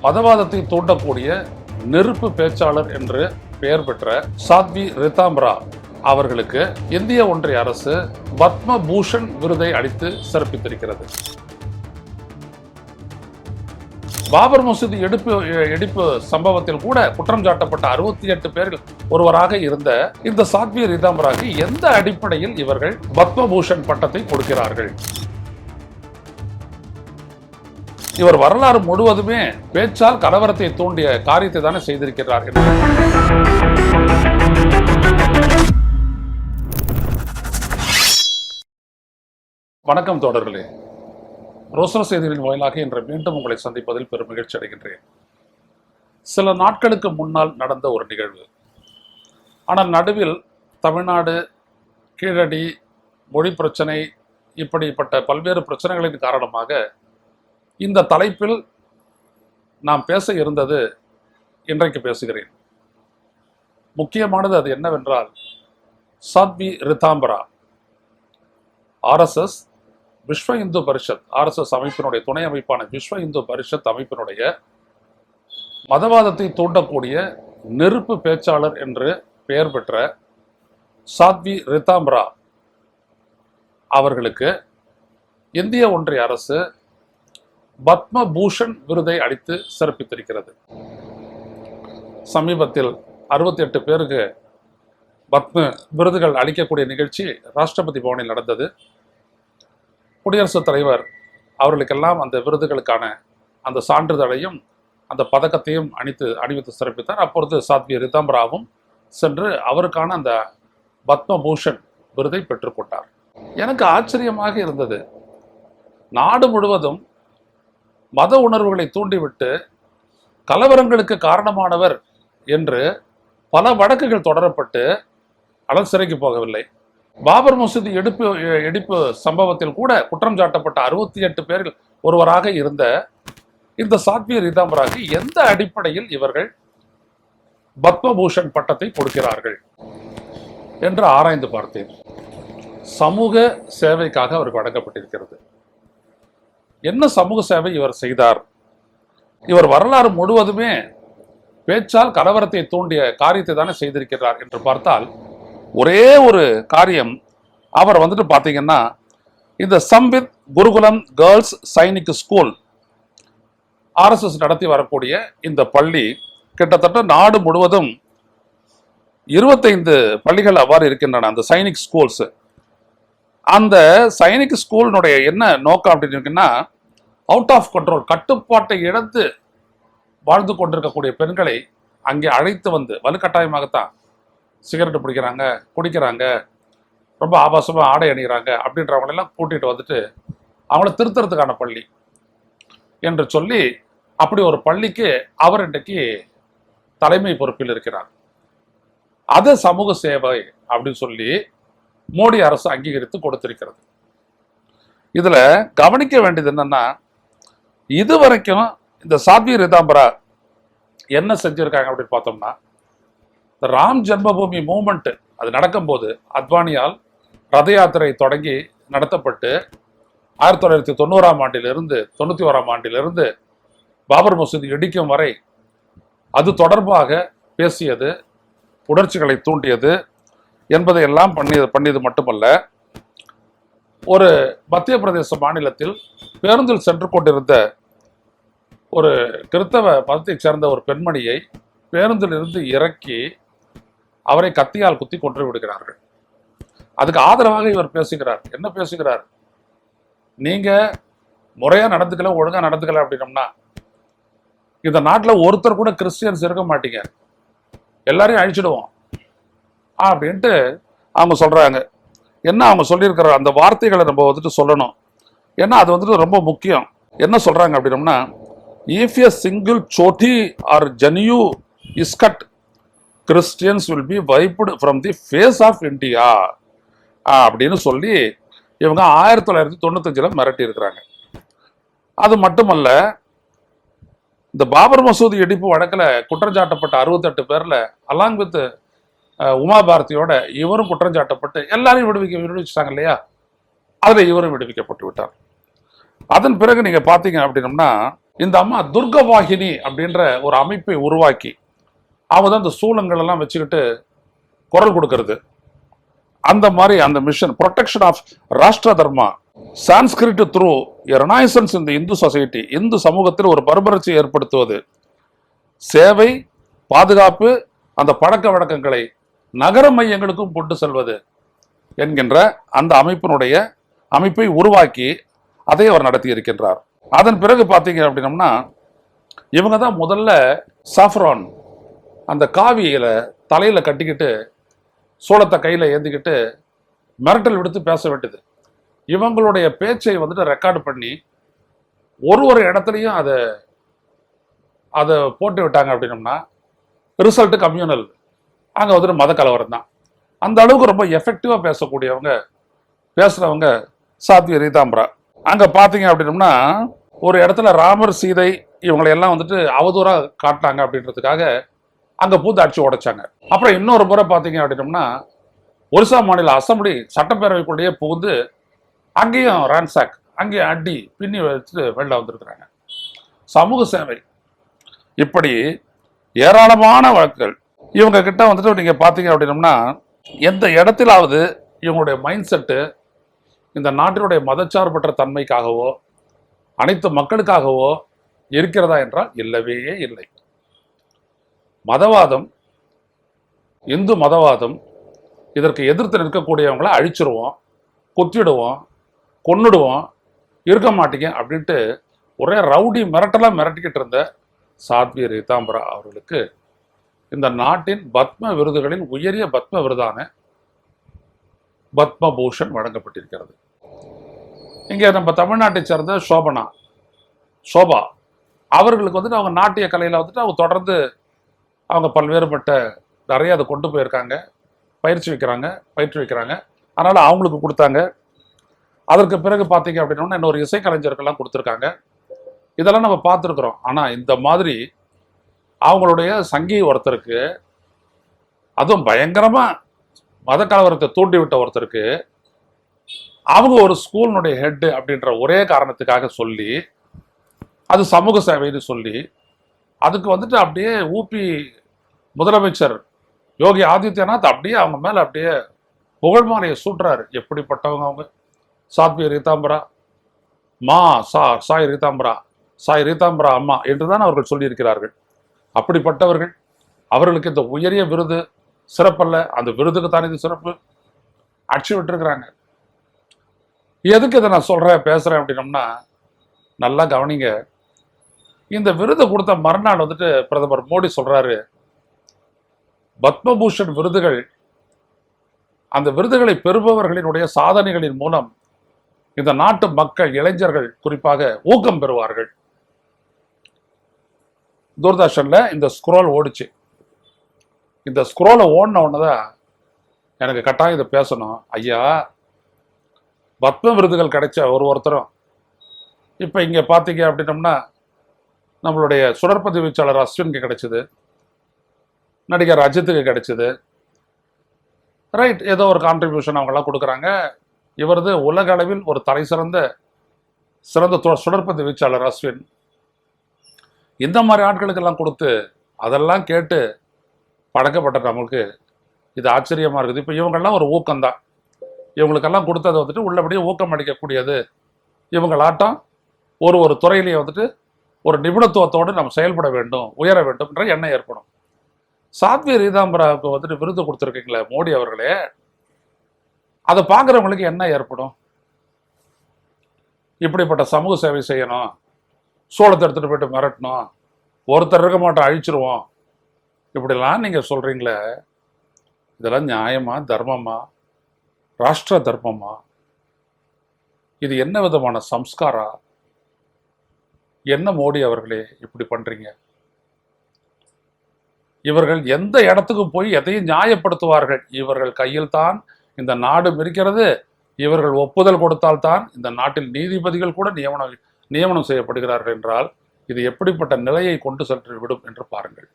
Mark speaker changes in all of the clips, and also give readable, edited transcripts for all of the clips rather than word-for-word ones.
Speaker 1: மதவாதத்தை தூண்டக்கூடிய நெருப்பு பேச்சாளர் என்று பெயர் பெற்ற சாத்வி ரிதாம்பரா அவர்களுக்கு இந்திய ஒன்றிய அரசு பத்ம பூஷன் விருதை அளித்து சிறப்பித்திருக்கிறது. பாபர் மசூதி இடிப்பு சம்பவத்தில் கூட குற்றம் சாட்டப்பட்ட 68 பேரில் ஒருவராக இருந்த இந்த சாத்வி ரிதாம்பராக்கு எந்த அடிப்படையில் இவர்கள் பத்ம பூஷன் பட்டத்தை கொடுக்கிறார்கள்? இவர் வரலாறு முழுவதுமே பேச்சால் கலவரத்தை தூண்டிய காரியத்தை தானே செய்திருக்கிறார். வணக்கம் தோழர்களே, ரோசன செய்திகளின் வாயிலாக இன்று மீண்டும் உங்களை சந்திப்பதில் பெரும் மகிழ்ச்சி அடைகின்றேன். சில நாட்களுக்கு முன்னால் நடந்த ஒரு நிகழ்வு. ஆனால் நடுவில் தமிழ்நாடு, கீழடி, மொழி பிரச்சனை, இப்படிப்பட்ட பல்வேறு பிரச்சனைகளின் காரணமாக இந்த தலைப்பில் நாம் பேச இருந்தது இன்றைக்கு பேசுகிறேன். முக்கியமானது அது என்னவென்றால், சாத்வி ரிதாம்பரா RSS விஸ்வ இந்து பரிஷத், RSS அமைப்பினுடைய துணை அமைப்பான விஸ்வ இந்து பரிஷத் அமைப்பினுடைய மதவாதத்தை தூண்டக்கூடிய நெருப்பு பேச்சாளர் என்று பெயர் பெற்ற சாத்வி ரிதாம்பரா அவர்களுக்கு இந்திய ஒன்றிய அரசு பத்ம பூஷன் விருதை அளித்து சிறப்பித்திருக்கிறது. சமீபத்தில் 68 பேருக்கு பத்ம விருதுகள் அளிக்கக்கூடிய நிகழ்ச்சி ராஷ்டிரபதி பவனில் நடந்தது. குடியரசுத் தலைவர் அவர்களுக்கெல்லாம் அந்த விருதுகளுக்கான அந்த சான்றிதழையும் அந்த பதக்கத்தையும் அணிவித்து சிறப்பித்தார். அப்பொழுது சாத்வி ரிதாம்பராவும் சென்று அவருக்கான அந்த பத்ம பூஷன் விருதை பெற்றுக்கொண்டார். எனக்கு ஆச்சரியமாக இருந்தது. நாடு முழுவதும் மத உணர்வுகளை தூண்டிவிட்டு கலவரங்களுக்கு காரணமானவர் என்று பல வழக்குகள் தொடரப்பட்டு அவர் சிறைக்கு போகவில்லை. பாபர் மசூதி இடிப்பு சம்பவத்தில் கூட குற்றம் சாட்டப்பட்ட 68 பேரில் ஒருவராக இருந்த இந்த சாத்வி ரிதாம்பராக்கு எந்த அடிப்படையில் இவர்கள் பத்மபூஷன் பட்டத்தை கொடுக்கிறார்கள் என்று ஆராய்ந்து பார்த்தேன். சமூக சேவைக்காக அவருக்கு வழங்கப்பட்டிருக்கிறது. என்ன சமூக சேவை இவர் செய்தார்? இவர் வரலாறு முழுவதுமே பேச்சால் கலவரத்தை தூண்டிய காரியத்தை தானே செய்திருக்கிறார் என்று பார்த்தால், ஒரே ஒரு காரியம், அவர் பார்த்தீங்கன்னா, இந்த சம்பித் குருகுலம் கேர்ள்ஸ் சைனிக் ஸ்கூல் RSS நடத்தி வரக்கூடிய இந்த பள்ளி கிட்டத்தட்ட நாடு முழுவதும் 25 பள்ளிகள் அவ்வாறு இருக்கின்றன. அந்த சைனிக் ஸ்கூல்ஸ், அந்த சைனிக் ஸ்கூலினுடைய என்ன நோக்கம் அப்படின்னு இருக்குன்னா, அவுட் ஆஃப் கண்ட்ரோல், கட்டுப்பாட்டை இழந்து வாழ்ந்து கொண்டிருக்கக்கூடிய பெண்களை அங்கே அழைத்து வந்து வலுக்கட்டாயமாகத்தான் சிகரெட்டு பிடிக்கிறாங்க, குடிக்கிறாங்க, ரொம்ப ஆபாசமாக ஆடை அணிகிறாங்க அப்படின்றவங்களெல்லாம் கூட்டிகிட்டு வந்துட்டு அவங்கள திருத்துறதுக்கான பள்ளி என்று சொல்லி, அப்படி ஒரு பள்ளிக்கு அவர் இன்றைக்கு தலைமை பொறுப்பில் இருக்கிறார். அது சமூக சேவை அப்படின்னு சொல்லி மோடி அரசு அங்கீகரித்து கொடுத்திருக்கிறது. இதுல கவனிக்க வேண்டியது என்னன்னா, இதுவரைக்கும் இந்த சாத்வி ரிதாம்பரா என்ன செஞ்சிருக்காங்க அப்படின்னு பார்த்தோம்னா, இந்த ராம் ஜென்மபூமி மூவ்மெண்ட் அது நடக்கும்போது அத்வானியால் ரத யாத்திரை தொடங்கி நடத்தப்பட்டு 1990ஆம் ஆண்டிலிருந்து 91ஆம் ஆண்டிலிருந்து பாபர் மசூதி இடிக்கும் வரை அது தொடர்பாக பேசியது, உணர்ச்சிகளை தூண்டியது என்பதை எல்லாம் பண்ணியது மட்டுமல்ல, ஒரு மத்திய பிரதேச மாநிலத்தில் பேருந்தில் சென்று கொண்டிருந்த ஒரு கிறிஸ்தவ மதத்தைச் சேர்ந்த ஒரு பெண்மணியை பேருந்தில் இருந்து இறக்கி அவரை கத்தியால் குத்தி கொன்று விடுகிறார்கள். அதுக்கு ஆதரவாக இவர் பேசுகிறார். என்ன பேசுகிறார்? நீங்க முறையா நடந்துக்கல, ஒழுங்கா நடந்துக்கல அப்படின்னோம்னா இந்த நாட்டில் ஒருத்தர் கூட கிறிஸ்டியன்ஸ் இருக்க மாட்டீங்க, எல்லாரையும் அழிச்சிடுவோம் அப்படின்ட்டு அவங்க சொல்றாங்க. என்ன அவங்க சொல்லியிருக்கிற அந்த வார்த்தைகளை நம்ம சொல்லணும். ஏன்னா அது ரொம்ப முக்கியம். என்ன சொல்றாங்க அப்படின்னோம்னா, if a single choti or janu is cut, Christians will be wiped from the face of India அப்படின்னு சொல்லி இவங்க 1995 மிரட்டி இருக்கிறாங்க. அது மட்டுமல்ல, இந்த பாபர் மசூதி இடிப்பு வழக்கில் குற்றம் சாட்டப்பட்ட 68 பேர்ல அலாங் வித் உமா பாரதியோட இவரும் குற்றம் சாட்டப்பட்டு எல்லாரையும் விடுவிச்சாங்க இல்லையா, அதுல இவரும் விடுவிக்கப்பட்டு விட்டார். அதன் பிறகு நீங்க பாத்தீங்க அப்படின்னம்னா, இந்த அம்மா துர்கவாகினி அப்படின்ற ஒரு அமைப்பை உருவாக்கி அவங்க தான் இந்த சூளங்கள் எல்லாம் வச்சுக்கிட்டு குரல் கொடுக்கறது. அந்த மாதிரி அந்த mission protection of Rashtra Dharma Sanskrit through renaissance இந்த இந்து சொசைட்டி, இந்து சமூகத்தில் ஒரு பரபரட்சியை ஏற்படுத்துவது, சேவை, பாதுகாப்பு, அந்த பழக்க வழக்கங்களை நகர மையங்களுக்கும் கொண்டு செல்வது என்கின்ற அந்த அமைப்பை உருவாக்கி அதை அவர் நடத்தி இருக்கின்றார். அதன் பிறகு பார்த்தீங்க அப்படின்னம்னா இவங்க தான் முதல்ல சாஃப்ரான் அந்த காவியில தலையில கட்டிக்கிட்டு சோளத்தை கையில ஏந்திக்கிட்டு மிரட்டல் விடுத்து பேச வேண்டியது. இவங்களுடைய பேச்சை வந்துட்டு ரெக்கார்டு பண்ணி ஒரு இடத்துலையும் அதை போட்டு விட்டாங்க அப்படின்னம்னா ரிசல்ட் கம்யூனல், அங்கே வந்துட்டு மத கலவரம் தான். அந்த அளவுக்கு ரொம்ப எஃபெக்டிவாக பேசுறவங்க சாத்வி ரீதாம்பரா. அங்கே பார்த்தீங்க அப்படின்னம்னா ஒரு இடத்துல ராமர் சீதை இவங்களை எல்லாம் வந்துட்டு அவதூறாக காட்டினாங்க அப்படின்றதுக்காக அங்கே பூத்து அடிச்சு உடைச்சாங்க. அப்புறம் இன்னொரு முறை பார்த்தீங்க அப்படின்னம்னா ஒரிசா மாநில அசம்பிளி சட்டப்பேரவைக்குள்ளேயே புகுந்து அங்கேயும் ரான்சாக், அங்கேயும் அடி பின்னி வச்சுட்டு வெளில வந்திருக்கிறாங்க. சமூக சேவை இப்படி ஏராளமான வழக்குகள் இவங்க கிட்ட வந்துட்டு நீங்க பார்த்தீங்க அப்படின்னம்னா எந்த இடத்திலாவது இவங்களுடைய மைண்ட் செட்டு இந்த நாட்டினுடைய மதச்சார்பற்ற தன்மைக்காகவோ அனைத்து மக்களுக்காகவோ இருக்கிறதா என்றால் இல்லவே இல்லை. மதவாதம், இந்து மதவாதம், இதற்கு எதிர்த்து நிற்கக்கூடியவங்களை அழிச்சிருவோம், குத்திடுவோம், கொன்னுடுவோம், இருக்க மாட்டீங்க அப்படின்ட்டு ஒரே ரவுடி மிரட்டலாம் மிரட்டிக்கிட்டு இருந்த சாத்வி ரீதாம்பரா அவர்களுக்கு இந்த நாட்டின் பத்ம விருதுகளின் உயரிய பத்ம விருதான பத்மபூஷன் வழங்கப்பட்டிருக்கிறது. இங்கே நம்ம தமிழ்நாட்டை சேர்ந்த சோபா அவர்களுக்கு வந்துட்டு அவங்க நாட்டிய கலையில் வந்துட்டு அவங்க தொடர்ந்து அவங்க பல்வேறுபட்ட நிறைய அதை கொண்டு போயிருக்காங்க, பயிற்சி வைக்கிறாங்க. அதனால் அவங்களுக்கு கொடுத்தாங்க. அதற்கு பிறகு பார்த்தீங்க அப்படின்னா இன்னொரு இசைக்கலைஞர்கள்லாம் கொடுத்துருக்காங்க. இதெல்லாம் நம்ம பார்த்துருக்குறோம். ஆனால் இந்த மாதிரி அவங்களுடைய சங்கி ஒருத்தருக்கு, அதுவும் பயங்கரமாக மத கலவரத்தை தூண்டிவிட்ட ஒருத்தருக்கு, அவங்க ஒரு ஸ்கூலினுடைய ஹெட்டு அப்படின்ற ஒரே காரணத்துக்காக சொல்லி அது சமூக சேவைன்னு சொல்லி அதுக்கு வந்துட்டு அப்படியே ஊபி முதலமைச்சர் யோகி ஆதித்யநாத் அப்படியே அவங்க மேல அப்படியே புகழ்மாலையை சூட்டுறாரு. எப்படிப்பட்டவங்க அவங்க! சாத்வி ரீதாம்பரா சாய் ரீதாம்பரா அம்மா என்றுதான் அவர்கள் சொல்லியிருக்கிறார்கள். அப்படிப்பட்டவர்கள், அவர்களுக்கு இந்த உயரிய விருது சிறப்பல்ல, அந்த விருதுக்கு தான் இது சிறப்பு, அடிச்சு விட்டுருக்கிறாங்க. எதுக்கு இதை நான் பேசுறேன் அப்படின்னம்னா நல்லா கவனிங்க. இந்த விருது கொடுத்த மறுநாள் வந்துட்டு பிரதமர் மோடி சொல்றாரு, பத்மபூஷன் விருதுகள் அந்த விருதுகளை பெறுபவர்களினுடைய சாதனைகளின் மூலம் இந்த நாட்டு மக்கள், இளைஞர்கள் குறிப்பாக ஊக்கம் பெறுவார்கள். தூர்தர்ஷன்ல இந்த ஸ்க்ரோல் ஓடிச்சு. இந்த ஸ்க்ரோலை ஓடின உடனேதான் எனக்கு கட்டாயம் இதை பேசணும். ஐயா, பத்ம விருதுகள் கிடைச்ச ஒருத்தரும் இப்போ இங்கே பார்த்தீங்க அப்படின்னம்னா நம்மளுடைய சுடற்பதி வீச்சாளர் அஸ்வினுக்கு கிடைச்சது, நடிகர் அஜித்துக்கு கிடைச்சது. ரைட், ஏதோ ஒரு கான்ட்ரிபியூஷன் அவங்கெல்லாம் கொடுக்குறாங்க. இவரது உலக அளவில் ஒரு தலை சிறந்த சுடற்பதி வீச்சாளர் அஸ்வின். இந்த மாதிரி ஆட்களுக்கெல்லாம் கொடுத்து அதெல்லாம் கேட்டு பழக்கப்பட்ட நமக்கு இது ஆச்சரியமா இருக்குது. இப்போ இவங்கெல்லாம் ஒரு ஊக்கம்தான். இவங்களுக்கெல்லாம் கொடுத்தது வந்துட்டு உள்ளபடியே ஊக்கம் அளிக்கக்கூடியது. இவங்களாட்டம் ஒரு துறையிலேயே வந்துட்டு ஒரு நிபுணத்துவத்தோடு நம்ம செயல்பட வேண்டும், உயர வேண்டும்ன்ற எண்ணம் ஏற்படும். சாத்வி ரீதாம்பராவுக்கு வந்துட்டு விருது கொடுத்துருக்கீங்களே மோடி அவர்களே, அதை பார்க்குறவங்களுக்கு என்ன ஏற்படும்? இப்படிப்பட்ட சமூக சேவை செய்யணும், சோளத்தை எடுத்துட்டு போயிட்டு மிரட்டணும், ஒருத்தர் இருக்க மாட்டோம் அழிச்சிருவோம், இப்படிலாம் நீங்க சொல்றீங்களே, இதெல்லாம் நியாயமா, தர்மமா, ராஷ்டிர தர்மமா? இது என்ன விதமான சம்ஸ்காரா? என்ன மோடி அவர்களே இப்படி பண்றீங்க? இவர்கள் எந்த இடத்துக்கு போய் எதையும் நியாயப்படுத்துவார்கள்? இவர்கள் கையில் தான் இந்த நாடு இருக்கிறது. இவர்கள் ஒப்புதல் கொடுத்தால்தான் இந்த நாட்டில் நீதிபதிகள் கூட நியமனம் செய்யப்படுகிறார்கள் என்றால் இது எப்படிப்பட்ட நிலையை கொண்டு சென்று விடும் என்று பாருங்கள்.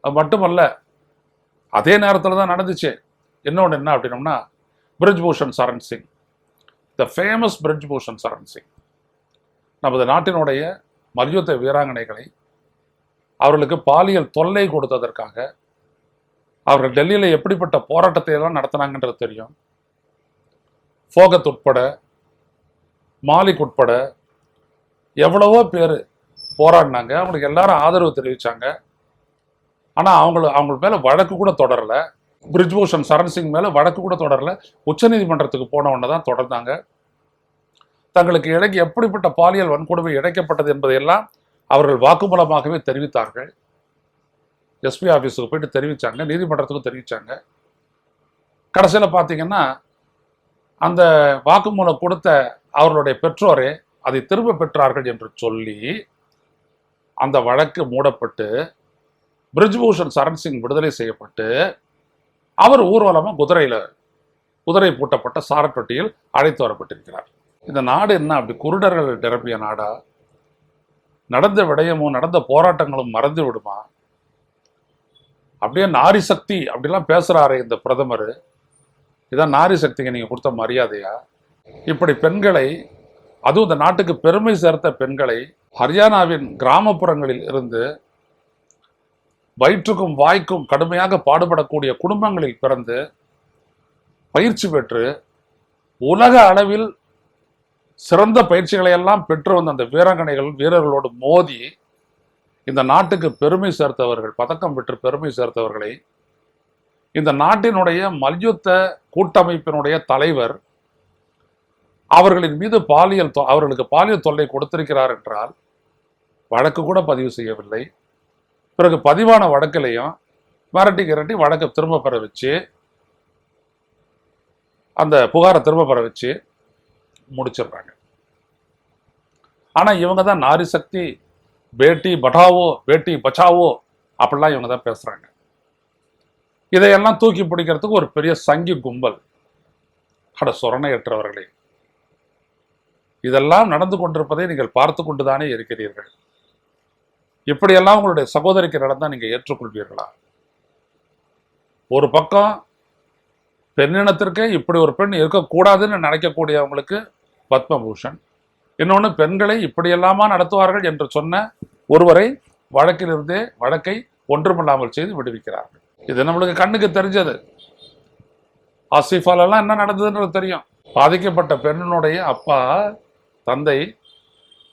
Speaker 1: அது மட்டுமல்ல, அதே நேரத்தில் தான் நடந்துச்சு இன்னொன்று. என்ன அப்படின்னோம்னா, பிரிஜ்பூஷன் சரண் சிங், த ஃபேமஸ் பிரிஜ்பூஷன் சரண் சிங், நமது நாட்டினுடைய மல்யுத்த வீராங்கனைகளை அவர்களுக்கு பாலியல் தொல்லை கொடுத்ததற்காக அவர்கள் டெல்லியில் எப்படிப்பட்ட போராட்டத்தை எல்லாம் நடத்தினாங்கன்றது தெரியும். ஃபோகத் உட்பட, மாலிக் உட்பட எவ்வளவோ பேர் போராடினாங்க. அவங்களுக்கு எல்லாரும் ஆதரவு தெரிவித்தாங்க. ஆனால் அவங்க மேலே வழக்கு கூட தொடரல. பிரிஜ்பூஷன் சரண் சிங் மேலே வழக்கு கூட தொடரல. உச்சநீதிமன்றத்துக்கு போன உடனே தான் தொடர்ந்தாங்க. தங்களுக்கு இடைக்கு எப்படிப்பட்ட பாலியல் வன்கொடுமை இழைக்கப்பட்டது என்பதையெல்லாம் அவர்கள் வாக்குமூலமாகவே தெரிவித்தார்கள். எஸ்பி ஆஃபீஸுக்கு போயிட்டு தெரிவித்தாங்க, நீதிமன்றத்துக்கும் தெரிவித்தாங்க. கடைசியில் பார்த்தீங்கன்னா அந்த வாக்குமூலம் கொடுத்த அவர்களுடைய பெற்றோரே அதை திரும்ப பெற்றார்கள் என்று சொல்லி அந்த வழக்கு மூடப்பட்டு பிரிஜ்பூஷன் சரண் சிங் விடுதலை செய்யப்பட்டு அவர் ஊர்வலமாக குதிரை பூட்டப்பட்ட சாரட்டொட்டியில் அழைத்து வரப்பட்டிருக்கிறார். இந்த நாடு என்ன அப்படி குருடர்கள் நிரம்பிய நாடா? நடந்த விடயமும் நடந்த போராட்டங்களும் மறந்து விடுமா? அப்படியே நாரி சக்தி அப்படிலாம் பேசுறாரு இந்த பிரதமர். இதான் நாரி சக்திக்கு நீங்க கொடுத்த மரியாதையா? இப்படி பெண்களை, அதுவும் இந்த நாட்டுக்கு பெருமை சேர்த்த பெண்களை ஹரியானாவின் கிராமப்புறங்களில் இருந்து வயிற்றுக்கும் வாய்க்கும் கடுமையாக பாடுபடக்கூடிய குடும்பங்களில் பிறந்து பயிற்சி பெற்று உலக அளவில் சிறந்த பயிற்சிகளை எல்லாம் பெற்று வந்த அந்த வீரர்களோடு மோதி இந்த நாட்டுக்கு பெருமை சேர்த்தவர்கள், பதக்கம் பெற்று பெருமை சேர்த்தவர்களை இந்த நாட்டினுடைய மல்யுத்த கூட்டமைப்பினுடைய தலைவர் அவர்களின் மீது அவர்களுக்கு பாலியல் தொல்லை கொடுத்திருக்கிறார் என்றால் வழக்கு கூட பதிவு செய்யவில்லை. பிறகு பதிவான வழக்கிலையும் மிரட்டி வழக்கை திரும்ப பெற வச்சு, அந்த புகாரை திரும்ப பெற வச்சு முடிச்சிடுறாங்க. ஆனா இவங்க தான் நாரி சக்தி, பேட்டி பட்டாவோ பேட்டி பச்சாவோ அப்படிலாம் இவங்க தான் பேசுறாங்க. இதையெல்லாம் தூக்கி பிடிக்கிறதுக்கு ஒரு பெரிய சங்கி கும்பல், சொரணையற்றவர்களே. இதெல்லாம் நடந்து கொண்டிருப்பதை நீங்கள் பார்த்து கொண்டுதானே இருக்கிறீர்கள். இப்படியெல்லாம் உங்களுடைய சகோதரிக்கு நடந்தால் நீங்க ஏற்றுக்கொள்வீர்களா? ஒரு பக்கம் பெண்ணினத்திற்கு இப்படி ஒரு பெண் இருக்கக்கூடாதுன்னு நினைக்கக்கூடியவங்களுக்கு பத்மபூஷன், இன்னொன்று பெண்களை இப்படியெல்லாமா நடத்துவார்கள் என்று சொன்ன ஒருவரை வழக்கிலிருந்தே வழக்கை ஒன்றுமில்லாமல் செய்து விடுவிக்கிறார்கள். இது நம்மளுக்கு கண்ணுக்கு தெரிஞ்சது. ஆசிஃபாலெல்லாம் என்ன நடந்ததுன்றது தெரியும். பாதிக்கப்பட்ட பெண்ணினுடைய அப்பா தந்தை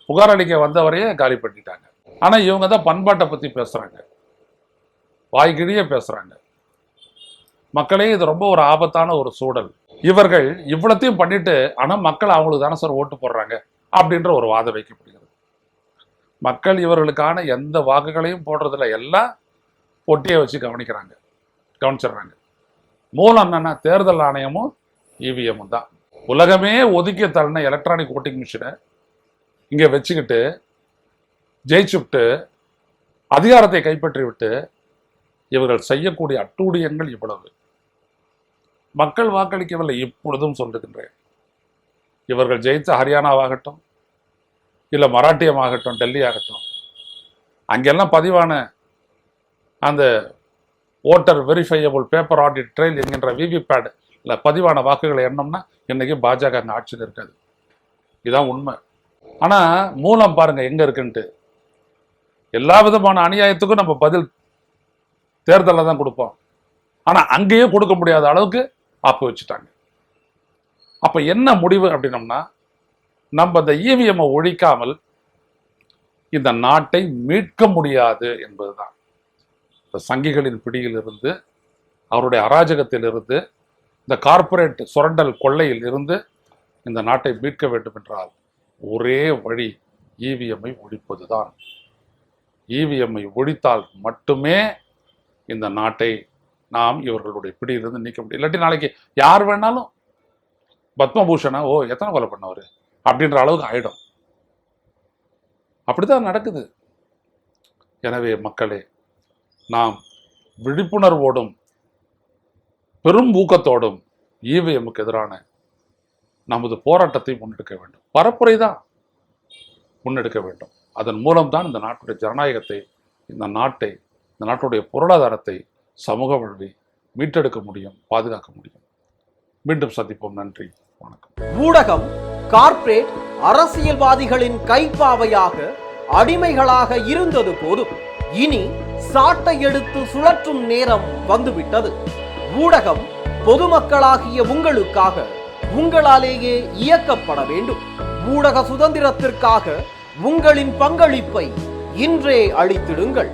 Speaker 1: புகார் அளிக்க வந்தவரையே காலி பண்ணிட்டாங்க. ஆனா இவங்க தான் பண்பாட்டை பத்தி பேசுறாங்க, வாய்கிழிய பேசுறாங்க. மக்களே, இது ரொம்ப ஒரு ஆபத்தான ஒரு சூழல். இவர்கள் இவ்வளத்தையும் பண்ணிட்டு ஆனா மக்கள் அவங்களுக்கு தானே சார் ஓட்டு போடுறாங்க அப்படின்ற ஒரு வாதம் வைக்கப்படுகிறது. மக்கள் இவர்களுக்கான எந்த வாக்குகளையும் போடுறதில்ல, எல்லாம் பொட்டியை வச்சு கவனிச்சிடுறாங்க. மூலம் என்னன்னா தேர்தல் ஆணையமும் இவிஎம்மும் தான். உலகமே ஒதுக்கி தள்ளின எலக்ட்ரானிக் ஓட்டிங் மிஷினை இங்க வச்சுக்கிட்டு ஜெயிச்சுவிட்டு அதிகாரத்தை கைப்பற்றி விட்டு இவர்கள் செய்யக்கூடிய அட்டூழியங்கள் இவ்வளவு. மக்கள் வாக்களிக்கவில்லை. இப்பொழுதும் சொல்லுகின்றேன், இவர்கள் ஜெயித்த ஹரியானாவாகட்டும், இல்லை மராட்டியமாகட்டும், டெல்லி ஆகட்டும், அங்கெல்லாம் பதிவான அந்த voter verifiable paper audit trail என்கின்ற விவிபேட் பதிவான வாக்குகளை எண்ணம்னா இன்னைக்கு பாஜக அந்த ஆட்சியில் இருக்காது. இதுதான் உண்மை. ஆனா மூலம் பாருங்க எங்க இருக்குன்ட்டு. எல்லா விதமான அநியாயத்துக்கும் நம்ம பதில் தேர்தலில் தான் கொடுப்போம். ஆனா அங்கேயே கொடுக்க முடியாத அளவுக்கு ஆப்பு வச்சுட்டாங்க. அப்ப என்ன முடிவு அப்படின்னம்னா, நம்ம இந்த இவிஎம் ஒழிக்காமல் இந்த நாட்டை மீட்க முடியாது என்பதுதான். இந்த சங்கிகளின் பிடியில் இருந்து, அவருடைய அராஜகத்தில் இருந்து, இந்த கார்ப்பரேட் சுரண்டல் கொள்ளையில் இருந்து இந்த நாட்டை மீட்க வேண்டும் என்றால் ஒரே வழி இவிஎம்ஐ ஒழிப்பதுதான். இவிஎம்ஐ ஒழித்தால் மட்டுமே இந்த நாட்டை நாம் இவர்களுடைய பிடியிலிருந்து நீக்க முடியும். இல்லாட்டி நாளைக்கு யார் வேணாலும் பத்மபூஷனை எத்தனை கொலை பண்ணவர் அப்படின்ற அளவுக்கு ஆயிடும். அப்படிதான் நடக்குது. எனவே மக்களே, நாம் விழிப்புணர்வோடும் பெரும் ஊக்கத்தோடும் இவிஎம்முக்கு எதிரான நமது போராட்டத்தை முன்னெடுக்க வேண்டும். பரப்புரை தான் முன்னெடுக்க வேண்டும். அதன் மூலம்தான் இந்த நாட்டுடைய ஜனநாயகத்தை, இந்த நாட்டுடைய பொருளாதாரத்தை, சமூக வாழ்வை மீட்டெடுக்க முடியும், பாதுகாக்க முடியும். மீண்டும் சந்திப்போம். நன்றி, வணக்கம்.
Speaker 2: ஊடகம் கார்ப்பரேட் அரசியல்வாதிகளின் கைப்பாவையாக அடிமைகளாக இருந்தது போதும். இனி சாட்டை எடுத்து சுழற்றும் நேரம் வந்துவிட்டது. ஊடகம் பொதுமக்களாகிய உங்களுக்காக, உங்களாலேயே இயக்கப்பட வேண்டும். ஊடக சுதந்திரத்திற்காக உங்களின் பங்களிப்பை இன்றே அளித்திடுங்கள்.